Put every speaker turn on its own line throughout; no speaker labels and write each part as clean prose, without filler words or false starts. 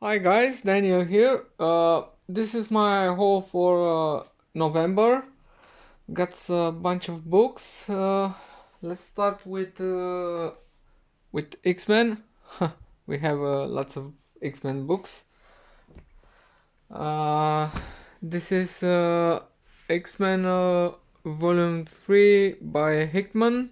Hi guys, Daniel here. This is my haul for November. Got a bunch of books. Let's start with X-Men. We have lots of X-Men books. Uh, this is X-Men Volume 3 by Hickman.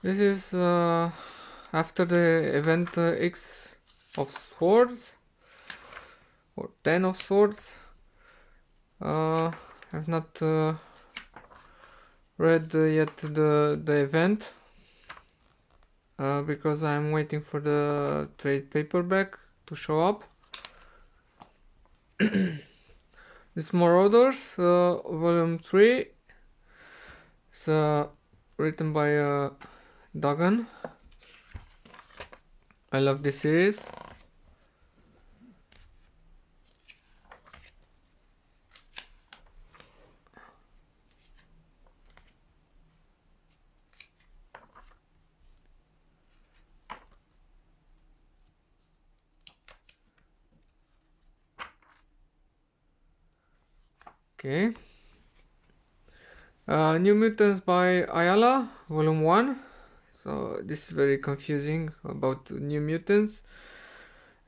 This is after the event X of Swords or 10 of Swords. I've not read yet the event because I'm waiting for the trade paperback to show up. This Marauders, Volume 3. It's written by Duggan. I love this series. Okay. New Mutants by Ayala, Volume 1. So this is very confusing about New Mutants.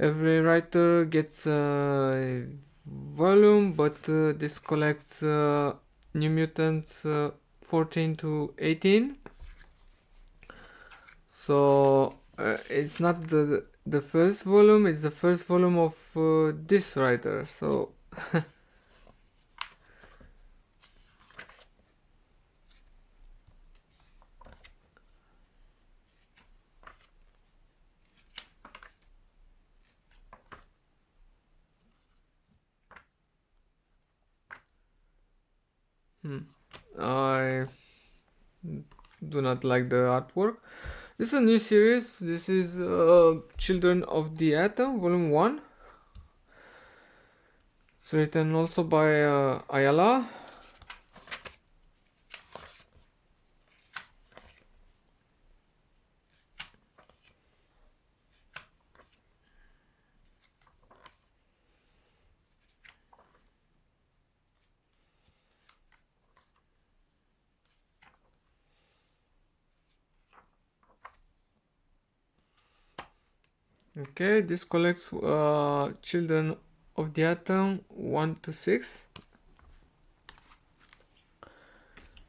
Every writer gets a volume, but this collects New Mutants 14 to 18. So it's not the first volume, it's the first volume of this writer. So I do not like the artwork. This is a new series. This is Children of the Atom, Volume 1. It's written also by Ayala. Okay, this collects Children of the Atom 1 to 6.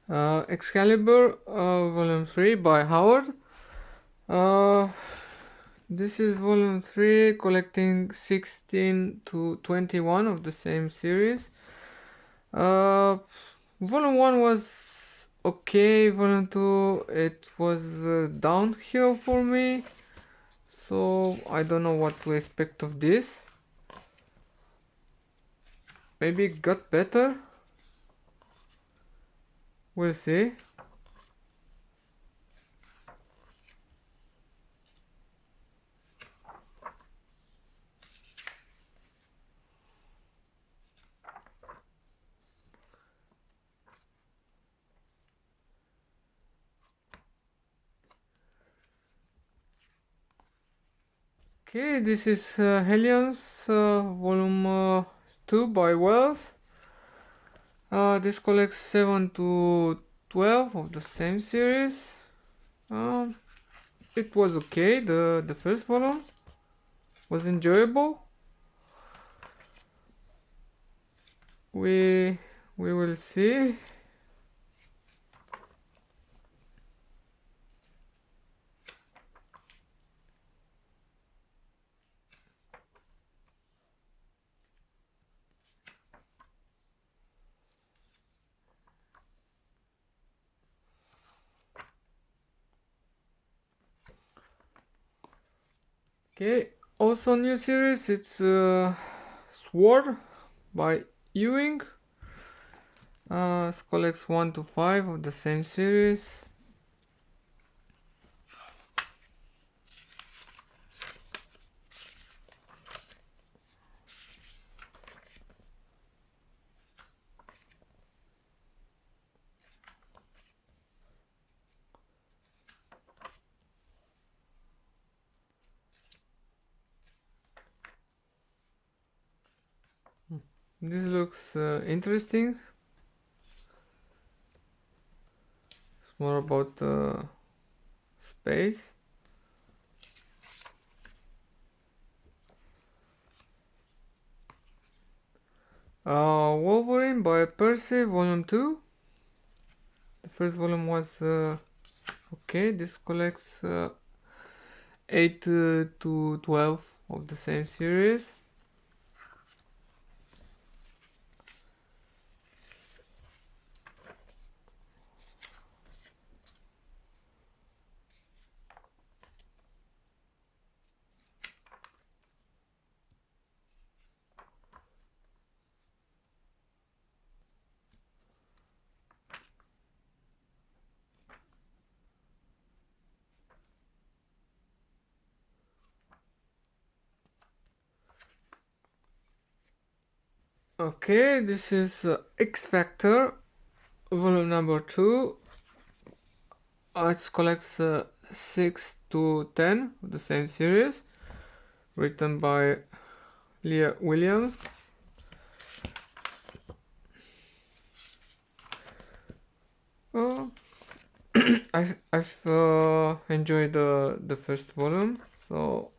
Excalibur, Volume 3 by Howard. This is Volume 3, collecting 16 to 21 of the same series. Volume 1 was okay, Volume 2 it was downhill for me. So I don't know what to expect of this. Maybe it got better. We'll see. Okay, this is Hellions, Volume 2 by Wells. This collects 7 to 12 of the same series. It was okay, the first volume was enjoyable. We will see. Okay, also new series, it's Sword by Ewing. It collects 1 to 5 of the same series. This looks interesting. It's more about space. Wolverine by Percy, Volume 2. The first volume was okay. This collects 8 to 12 of the same series. Okay, this is X Factor, volume number 2. It collects 6 to 10 of the same series, written by Leah Williams. I've enjoyed the first volume, so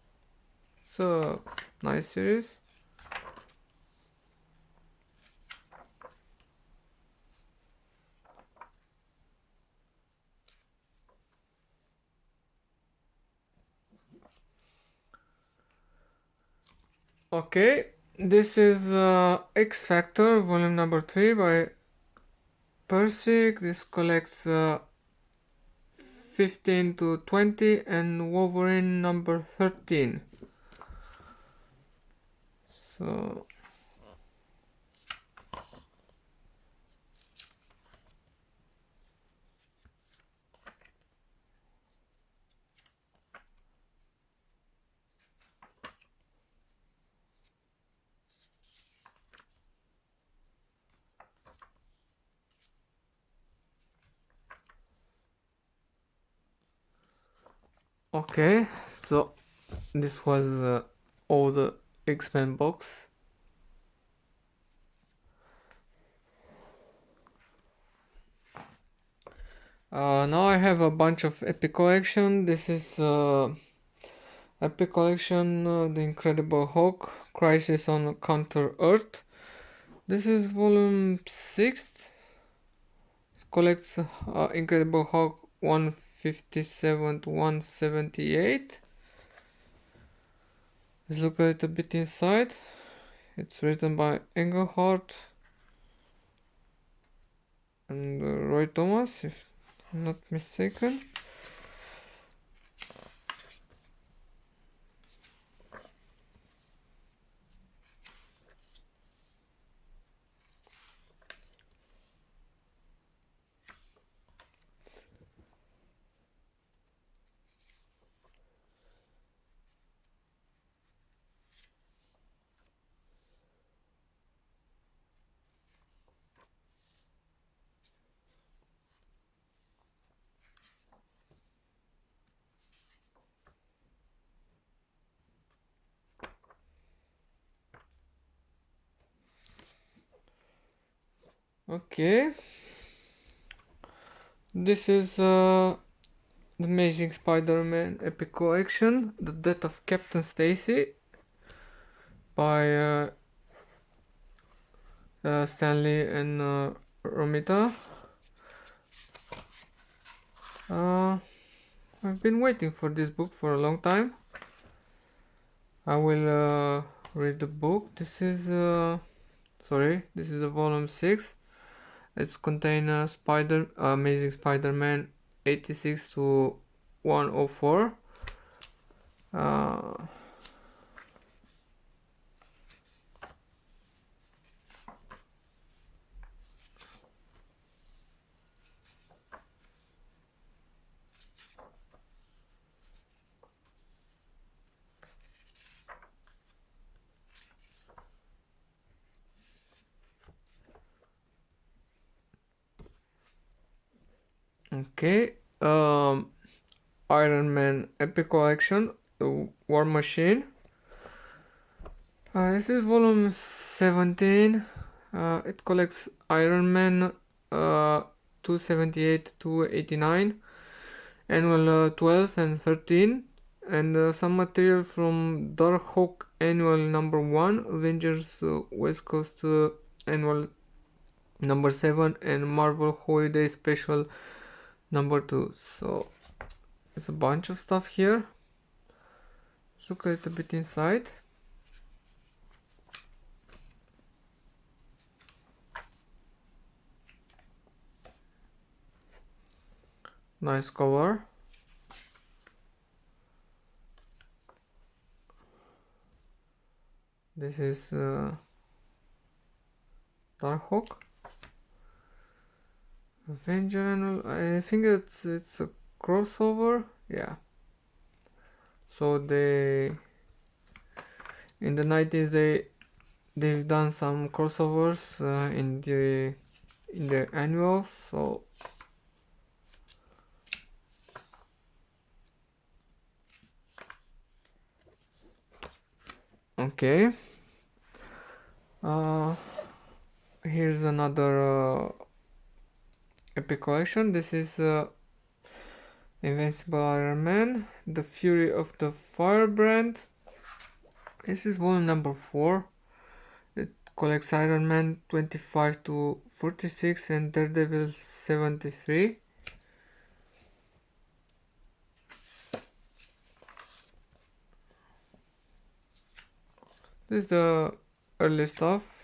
it's a nice series. Okay, this is X Factor, volume number 3 by Percy. This collects 15 to 20, and Wolverine number 13. So okay, so this was all the X-Men box. Now I have a bunch of Epic Collection. This is Epic Collection, The Incredible Hulk, Crisis on Counter Earth. This is volume 6. It collects Incredible Hulk 157 to 178. Let's look at it a bit inside. It's written by Engelhardt and Roy Thomas, if I'm not mistaken. Okay, this is the Amazing Spider-Man Epic Collection, The Death of Captain Stacy by Stan Lee and Romita. I've been waiting for this book for a long time. I will read the book. This is this is a volume 6. It's contain Amazing Spider-Man 86 to 104. Okay, Iron Man Epic Collection, The War Machine. This is volume 17. It collects Iron Man 278 to 89, annual 12 and 13, and some material from Darkhawk annual number 1, Avengers West Coast annual number 7, and Marvel Holiday Special number 2. So it's a bunch of stuff here. Let's look a little bit inside. Nice cover. This is Darkhawk. Avenger, I think it's a crossover. Yeah. So they in the 90s they've done some crossovers in the annuals. So okay. Here's another epic collection. This is Invincible Iron Man, The Fury of the Firebrand. This is volume number 4. It collects Iron Man 25 to 46 and Daredevil 73. This is the early stuff.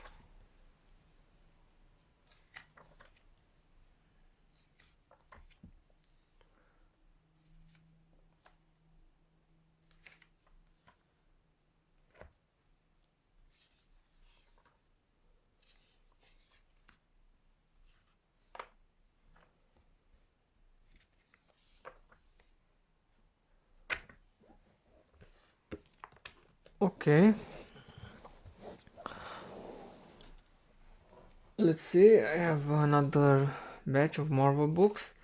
Okay. Let's see, I have another batch of Marvel books.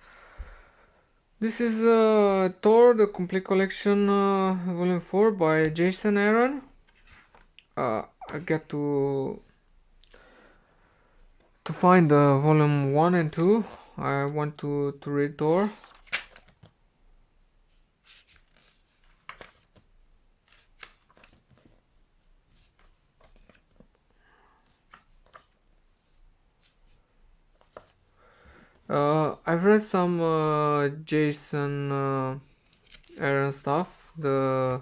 This is Thor, the Complete Collection, Volume 4 by Jason Aaron. I get to find Volume 1 and 2. I want to read Thor. I've read some Jason Aaron stuff, the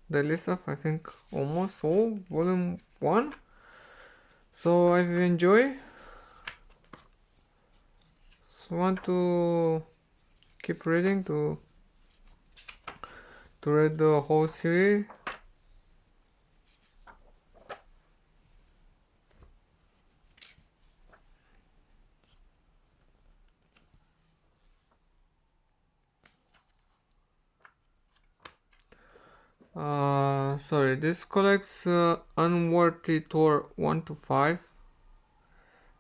daily stuff, I think almost all, volume 1. So I've enjoyed. So want to keep reading to read the whole series. Sorry, this collects Unworthy Thor 1 to 5,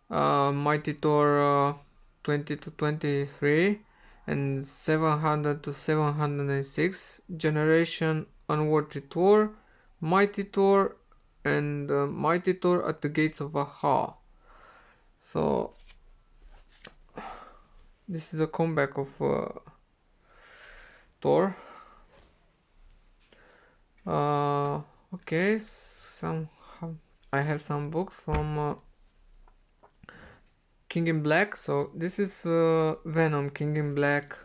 Mighty Thor 20 to 23, and 700 to 706, Generation Unworthy Thor, Mighty Thor, and Mighty Thor at the Gates of Aha. So this is a comeback of Thor. Okay, I have some books from King in Black. So this is Venom King in Black.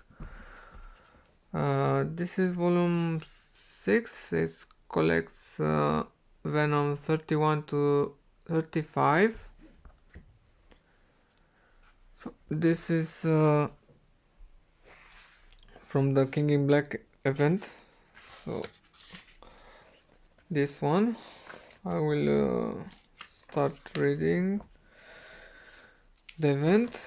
This is volume 6. It collects Venom 31 to 35. So this is from the King in Black event. So this one I will start reading the event.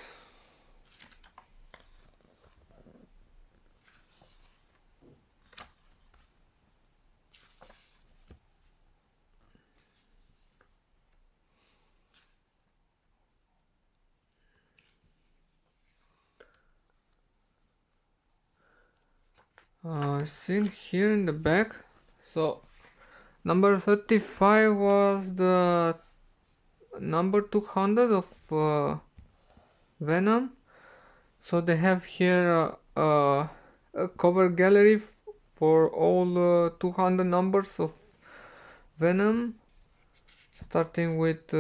Seen here in the back. So Number 35 was the number 200 of Venom. So they have here a cover gallery for all 200 numbers of Venom, starting with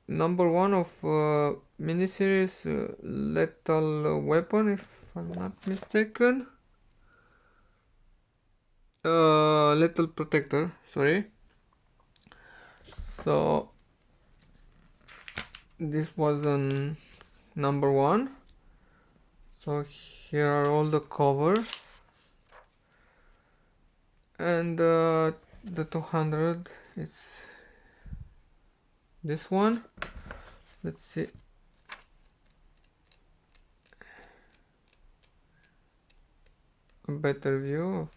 number 1 of miniseries Lethal Weapon, if I'm not mistaken. Lethal Protector, sorry. So this was an number 1. So here are all the covers, and the 200 is this one. Let's see. A better view of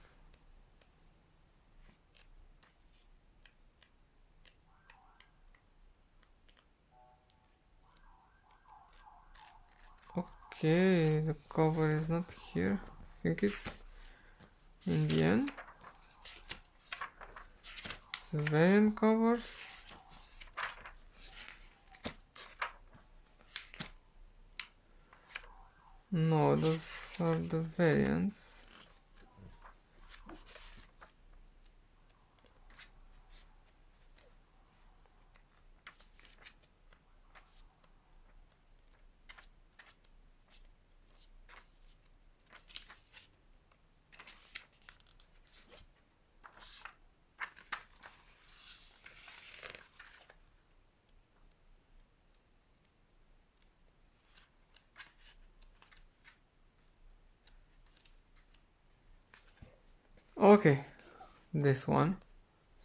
okay, the cover is not here. I think it's in the end. It's the variant covers. No, those are the variants. Okay, this one.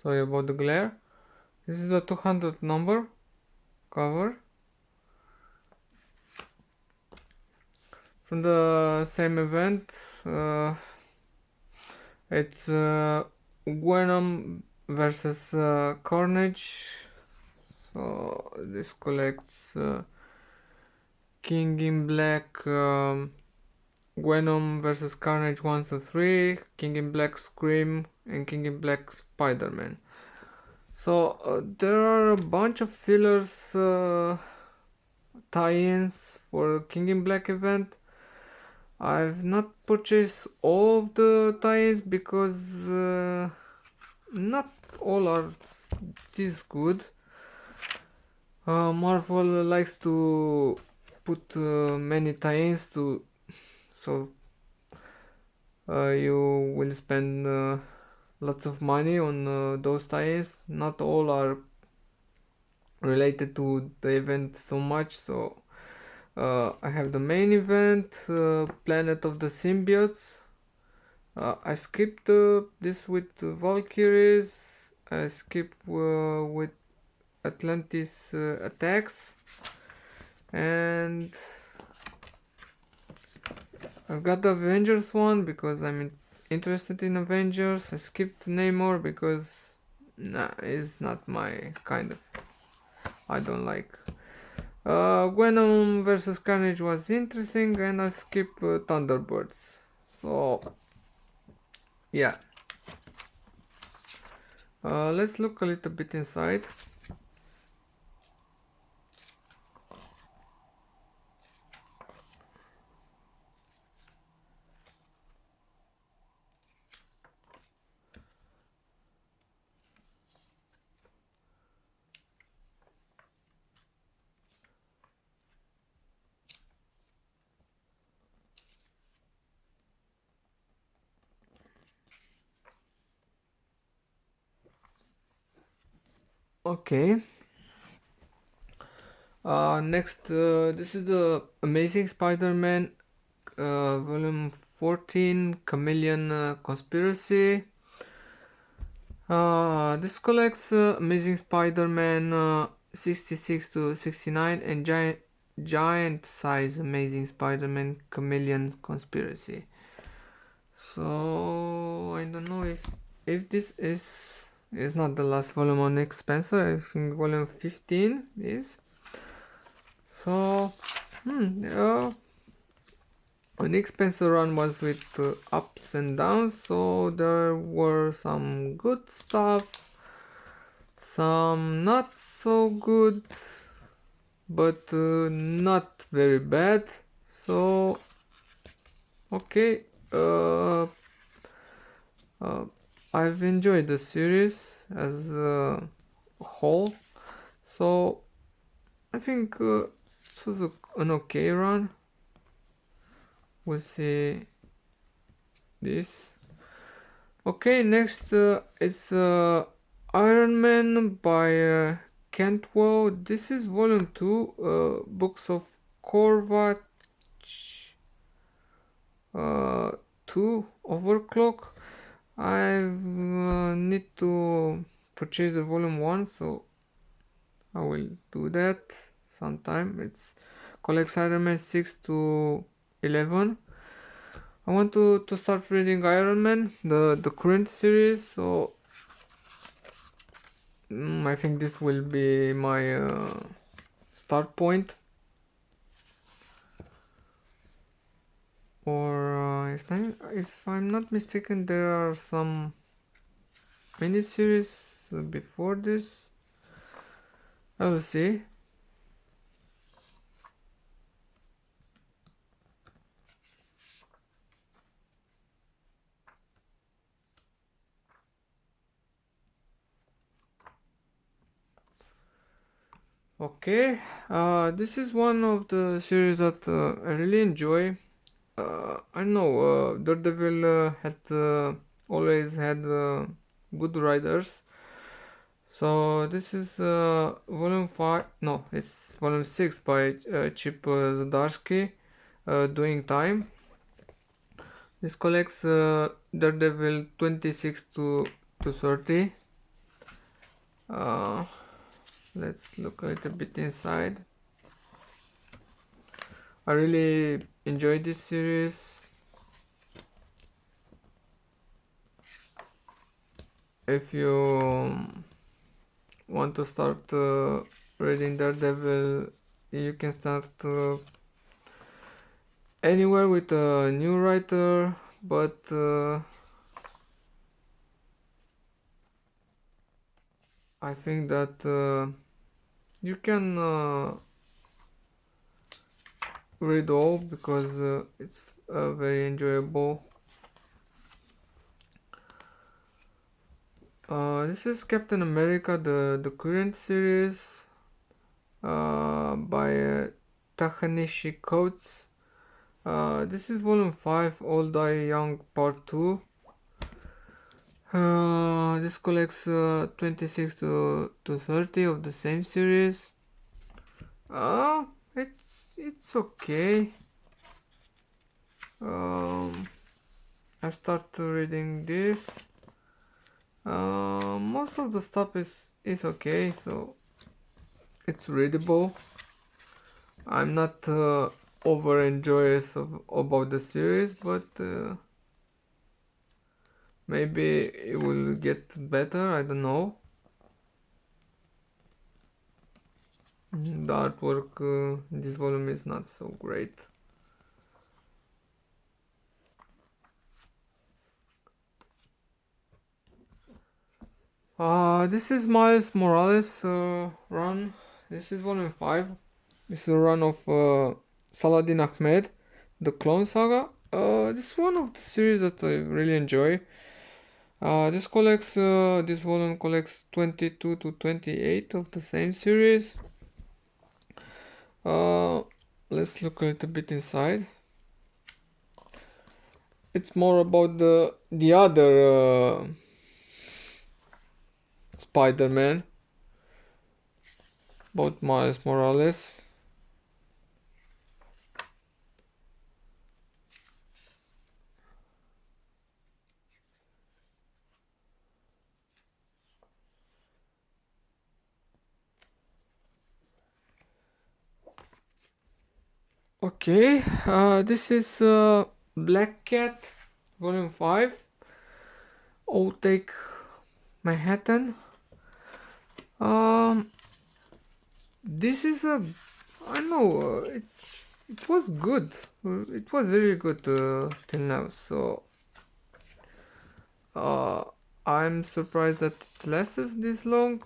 Sorry about the glare. This is the 200 number cover from the same event. It's Venom versus Carnage. So this collects King in Black, Venom versus Carnage 1 to 3, King in Black Scream, and King in Black Spider-Man. So there are a bunch of fillers tie-ins for King in Black event. I've not purchased all of the tie-ins because not all are this good. Marvel likes to put many tie-ins so you will spend lots of money on those tie-ins. Not all are related to the event so much, so I have the main event, Planet of the Symbiotes. I skipped this with Valkyries. I skipped with Atlantis attacks, and I've got the Avengers one because I'm interested in Avengers. I skipped Namor because it's not my kind of. I don't like. Venom versus Carnage was interesting, and I skipped Thunderbirds. So yeah, let's look a little bit inside. Okay. Next, this is the Amazing Spider-Man volume 14, Chameleon Conspiracy. This collects Amazing Spider-Man 66 to 69 and giant size Amazing Spider-Man Chameleon Conspiracy. So I don't know if this is not the last volume on Nick Spencer. I think volume 15 is. So Nick Spencer run was with ups and downs, so there were some good stuff, some not so good, but not very bad. So okay, uh, I've enjoyed the series as a whole, so I think it was an okay run. We'll see this. Okay, next is Iron Man by Cantwell. This is volume 2, books of Korvac 2 Overclock. I need to purchase the volume 1, so I will do that sometime. It's collects Iron Man 6 to 11. I want to start reading Iron Man, the current series, so I think this will be my start point. Or if I'm not mistaken, there are some miniseries before this. I will see. Okay, this is one of the series that I really enjoy. I know Daredevil had always had good writers. So this is volume 5, no, it's volume 6 by Chip Zdarsky, Doing Time. This collects Daredevil 26 to 30. Let's look a little bit inside. I really enjoyed this series. If you want to start reading Daredevil, you can start anywhere with a new writer, but I think that you can read all because it's very enjoyable. This is Captain America, the current series by Ta-Nehisi Coates. This is volume 5, All Die Young Part 2. This collects 26 to 30 of the same series. It's okay. I start reading this. Most of the stuff is okay, so it's readable. I'm not over enjoyous about the series, but maybe it will get better. I don't know. The artwork in this volume is not so great. This is Miles Morales run. This is volume 5. This is a run of Saladin Ahmed, the Clone Saga. This is one of the series that I really enjoy. This volume collects 22 to 28 of the same series. Let's look a little bit inside. It's more about the other Spider-Man, about Miles Morales. Okay, this is Black Cat, Volume 5. Old Take Manhattan. This is I know it's it was good. It was really good till now. So I'm surprised that it lasts this long.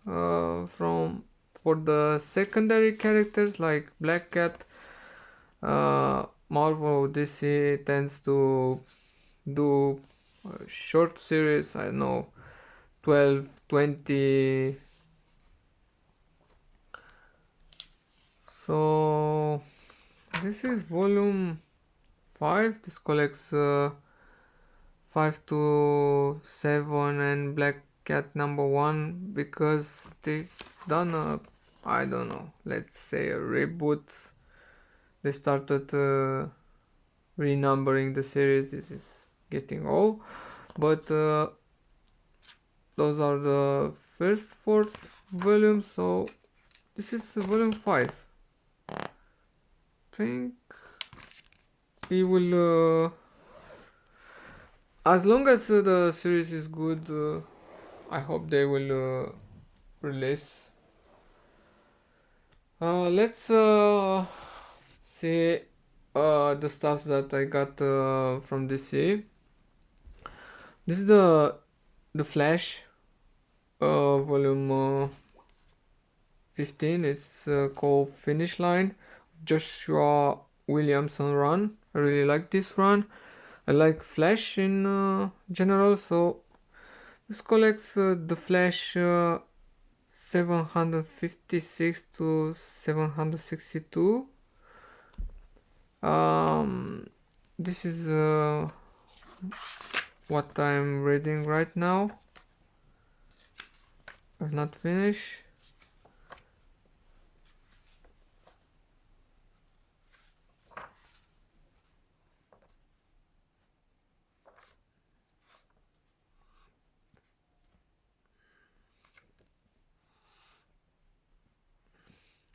For the secondary characters like Black Cat, Marvel DC tends to do short series. I don't know, 12, 20. So this is volume 5. This collects 5 to 7 and Black Cat number 1 because they've done a, I don't know, let's say a reboot. They started renumbering the series. This is getting old, but those are the first 4 volumes. So this is volume 5. Think we will as long as the series is good, I hope they will release. Let's see the stuff that I got from DC. This is the Flash volume 15. It's called Finish Line. Joshua Williamson run. I really like this run. I like Flash in general, so this collects the Flash 756 to 762. This is what I'm reading right now. I've not finished.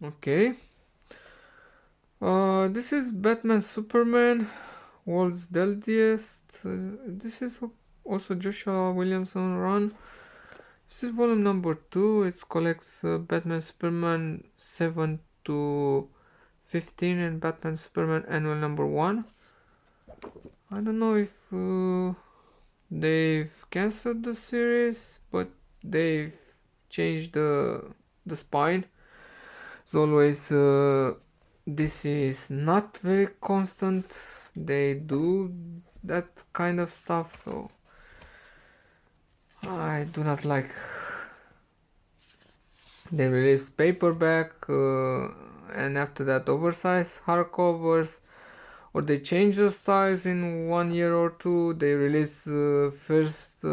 Okay. This is Batman Superman, World's Deadliest. This is also Joshua Williamson run. This is volume number 2. It collects Batman Superman 7 to 15 and Batman Superman Annual number 1. I don't know if they've cancelled the series, but they've changed the spine. As always, this is not very constant. They do that kind of stuff, so I do not like. They release paperback and after that oversized hardcovers, or they change the styles in 1 year or 2. They release first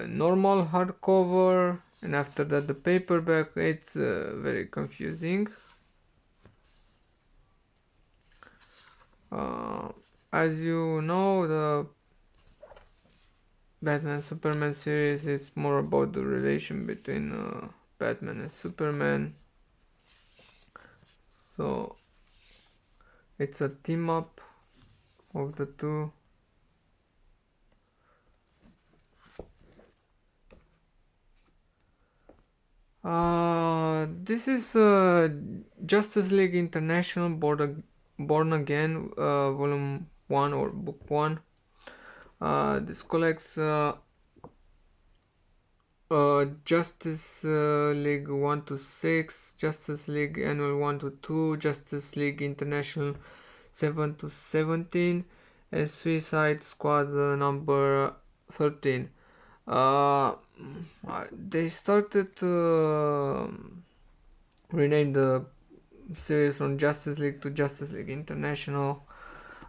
normal hardcover and after that the paperback. It's very confusing. As you know, the Batman Superman series is more about the relation between Batman and Superman. So it's a team up of the two. This is Justice League International Born Again Volume 1 or Book 1. This collects Justice League 1 to 6, Justice League Annual 1 to 2, Justice League International 7 to 17, and Suicide Squad number 13. They started to rename the series from Justice League to Justice League International.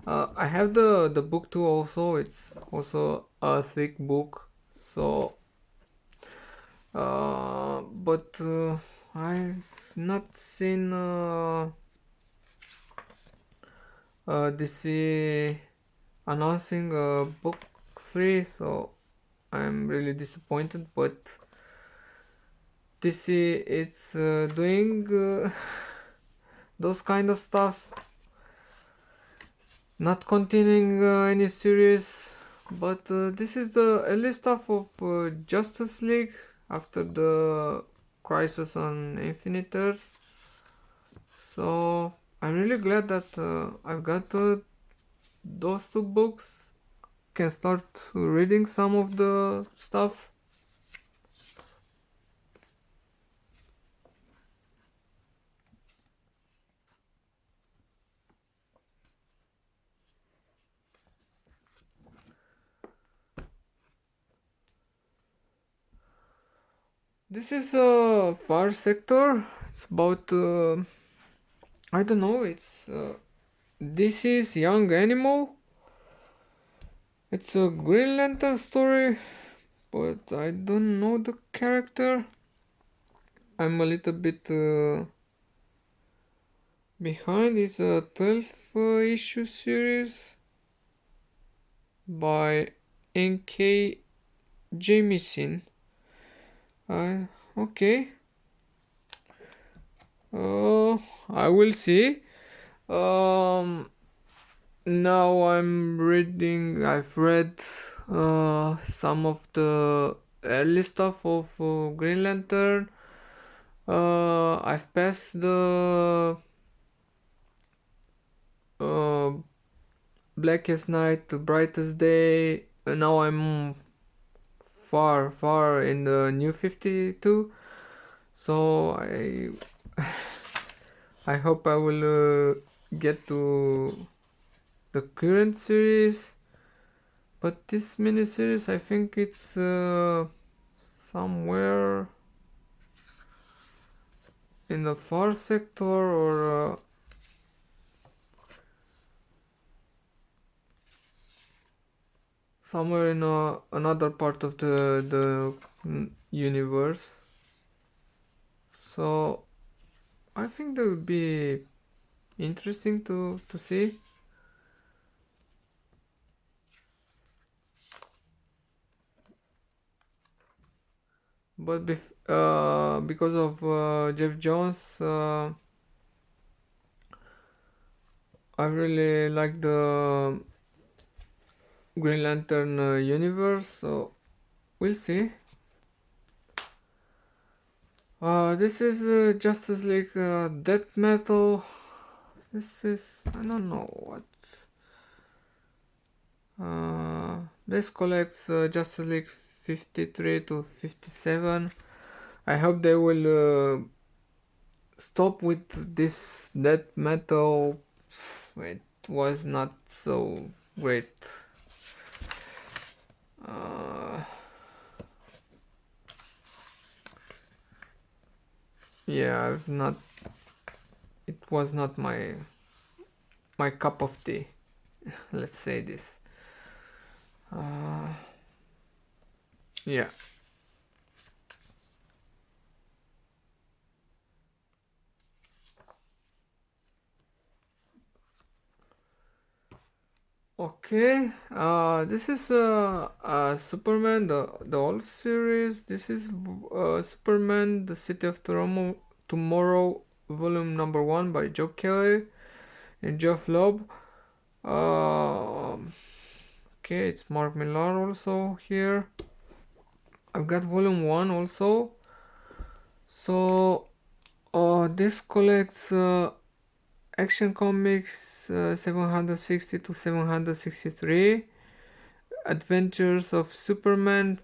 I have the book too also. It's also a thick book, so but I've not seen DC announcing book 3, so I'm really disappointed. But DC it's doing those kind of stuff, not continuing any series. But this is the early stuff of Justice League after the Crisis on Infinite Earth. So I'm really glad that I've got those two books. Can start reading some of the stuff. This is a far sector. It's about I don't know. It's this is Young Animal. It's a Green Lantern story, but I don't know the character. I'm a little bit behind. It's a 12 issue series by N.K. Jemisin. Okay. I will see. Um, Now I've read some of the early stuff of Green Lantern. I've passed the uh, Blackest Night to Brightest Day. Now I'm far in the New 52. So I hope I will get to the current series. But this miniseries, I think it's somewhere in the far sector or somewhere in another part of the universe. So I think that would be interesting to see. But because of Jeff Jones, I really like the Green Lantern universe, so we'll see. This is Justice League Death Metal. This is, I don't know what. This collects Justice League 53 to 57. I hope they will stop with this death metal. It was not so great. Yeah, I've not. It was not my cup of tea. Let's say this. Yeah. Okay. This is Superman, the old series. This is Superman, the City of Tomorrow, volume number 1 by Joe Kelly and Jeff Loeb. Okay, it's Mark Millar also here. I've got volume 1 also. So this collects Action Comics 760 to 763, Adventures of Superman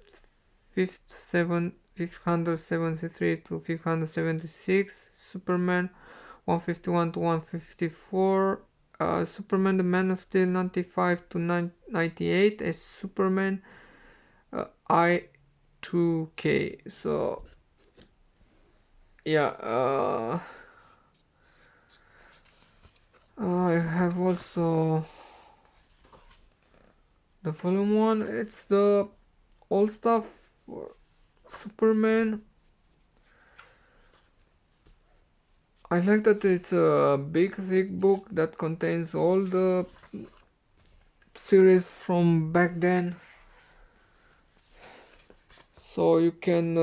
573 to 576, Superman 151 to 154, Superman the Man of Steel 95 to 98, and Superman I2K. So yeah, I have also the volume 1. It's the old stuff for Superman. I like that it's a big thick book that contains all the series from back then, so you can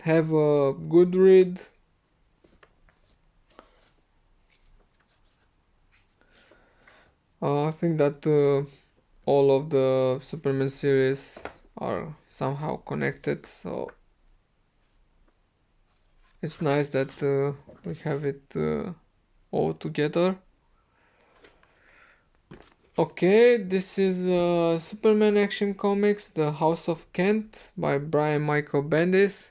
have a good read. I think that all of the Superman series are somehow connected, so It's nice that we have it all together. Okay, this is Superman Action Comics, The House of Kent by Brian Michael Bendis.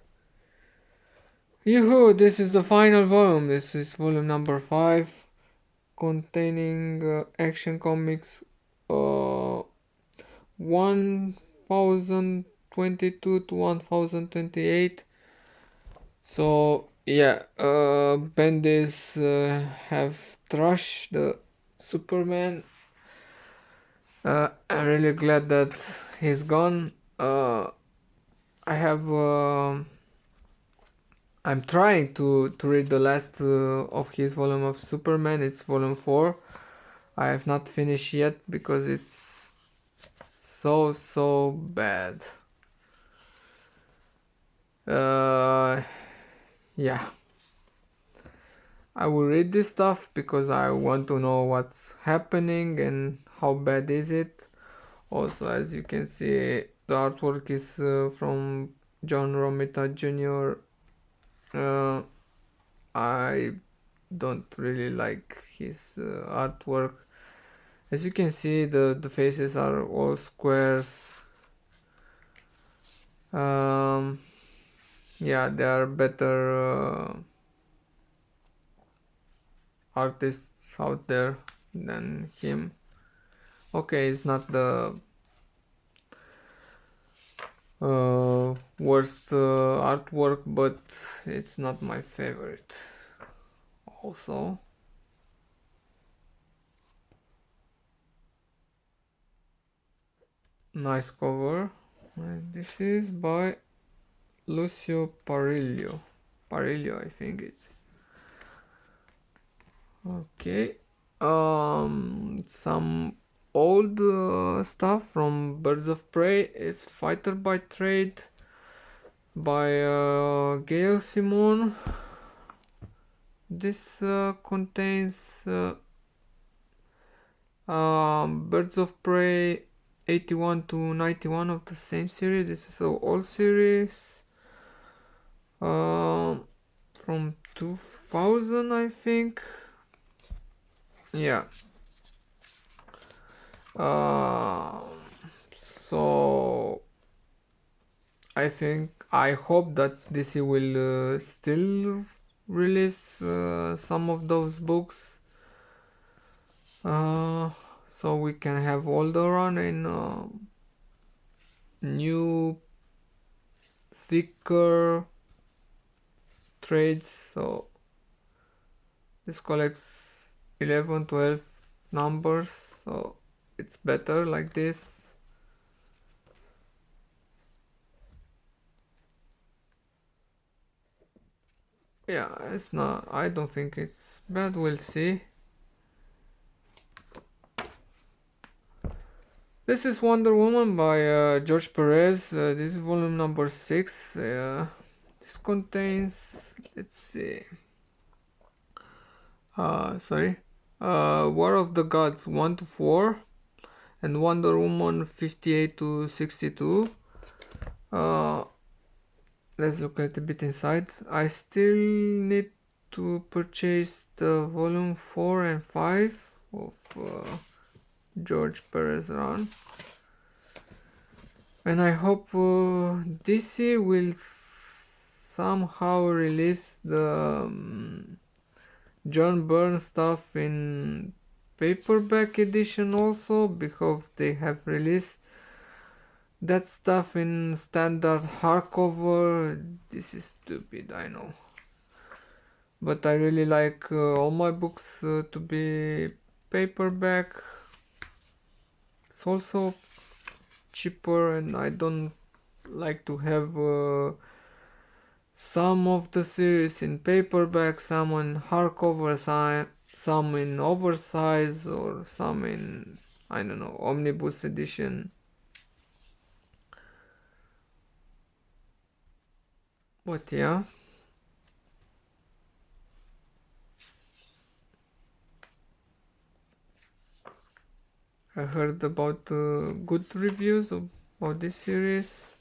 Yoo-hoo, this is the final volume. This is volume number 5, containing Action Comics 1022 to 1028. So yeah, Bendis have trashed the Superman. I'm really glad that he's gone. I have. I'm trying to read the last of his volume of Superman. It's volume 4. I have not finished yet because it's so bad. Yeah. I will read this stuff because I want to know what's happening and how bad is it. Also, as you can see, the artwork is from John Romita Jr. I don't really like his artwork. As you can see, the faces are all squares. Yeah, there are better artists out there than him. Okay, it's not the worst artwork, but it's not my favorite also. Nice cover. This is by Lucio Parrillo. Parrillo, I think it's. Okay. Some old stuff from Birds of Prey is Fighter by Trade by Gail Simone. This contains Birds of Prey 81 to 91 of the same series. This is an old series from 2000, I think. Yeah. So I hope that DC will still release some of those books, so we can have all the run in new thicker trades. So this collects 11, 12 numbers, so it's better like this. Yeah, it's not, I don't think it's bad, we'll see. This is Wonder Woman by George Perez. This is volume number 6. This contains, let's see, War of the Gods 1 to 4 and Wonder Woman 58 to 62. Let's look a little bit inside. I still need to purchase the volume 4 and 5 of George Perez run. And I hope DC will somehow release the John Byrne stuff in paperback edition also, because they have released that stuff in standard hardcover. This is stupid, I know, but I really like all my books to be paperback. It's also cheaper, and I don't like to have some of the series in paperback, some in hardcover, some in oversize, or some in, I don't know, omnibus edition. But yeah, I heard about good reviews about this series.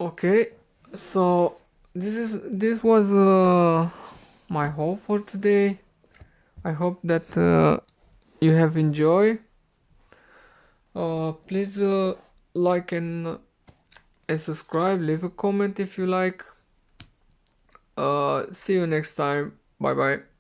Okay, so this was my haul for today. I hope that you have enjoyed. Please like and subscribe. Leave a comment if you like. See you next time. Bye bye.